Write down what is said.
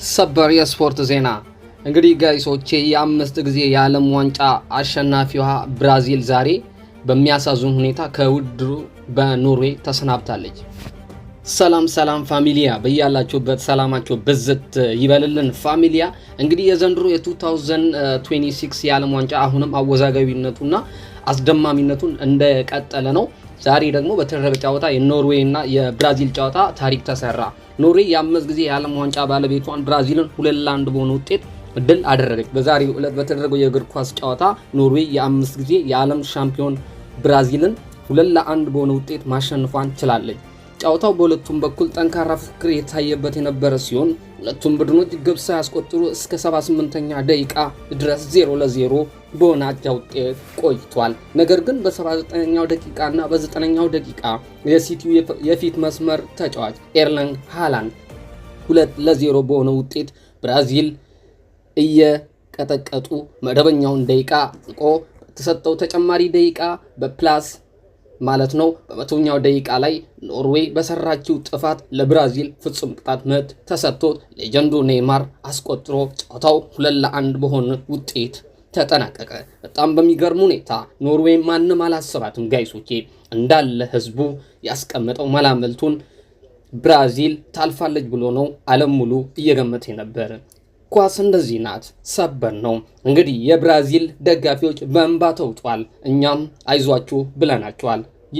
ሰበር የስፖርት ዜና እንግዲህ ጋይሶቼ የአምስት ጊዜ የዓለም ዋንጫ አሸናፊዋ ብራዚል ዛሬ በሚያሳዝን ሁኔታ ከውድድሩ በኖርዌይ ተሰናብታለች። ሰላም ፋሚሊያ በያላችሁበት ሰላማችሁ ብዝት ይበልልን ፋሚሊያ። እንግዲህ የዘንድሮ የ2026 የዓለም ዋንጫ አሁንም አወዛጋቢነቱና አስደማሚነቱን እንደቀጠለ ነው። ዛሬ ደግሞ በተደረገ ጨዋታ የኖርዌይ እና የብራዚል ጨዋታ ታሪክ ተሰራ። ኖርዌይ የአምስት ጊዜ የዓለም ዋንጫ ባለቤቷን ብራዚልን 2-1 በሆነ ውጤት ድል አደረገች። በዛሬው ዕለት በተደረገው የእግር ኳስ ጨዋታ ኖርዌይ የአምስት ጊዜ የዓለም ሻምፒዮን ብራዚልን 2-1 በሆነ ውጤት ማሸነፏን ችላለች። ጨዋታው በሁለቱም በኩል ጠንካራ ፍክክር የታየበት የነበረ ሲሆን ሁለቱም ቡድኖች ግብ ሳያስቆጥሩ እስከ 78ኛ ደቂቃ ድረስ 0-0 በሆነ አቻ ውጤት ቆይቷል። ነገር ግን በ79ኛው ደቂቃና በ90ኛው ደቂቃ የሲቲው የፊት መስመር ተጫዋች ኤርሊንግ ሃላንድ 2-0 በሆነ ውጤት ብራዚል እየቀጠቀጡ መደበኛውን ደቂቃ ጥቆ ተሰጠው ተጨማሪ ደቂቃ በፕላስ ማለት ነው በመቶኛው ደቂቃ ላይ ኖርዌይ በሰራችው ጥፋት ለብራዚል ፍጹም ቅጣት ምት ተሰጥቶት ሌጀንዱ ኔይማር አስቆጥሮ ጨዋታው 2-1 በሆነ ውጤት ተጠናቀቀ። በጣም በሚገርም ሁኔታ ኖርዌይ ማንም አላሰባትም ጋይሶቼ፣ እንዳለ ህዝቡ ያስቀመጠው መላምልቱን ብራዚል ታልፋለች ብሎ ነው ዓለም ሙሉ እየገመተ ነበር። ኳስ እንደዚህ ናት፣ ሰበር ነው። እንግዲህ የብራዚል ደጋፊዎች በእንባ ተውጧል። እኛም አይዟችሁ ብለናቸዋል።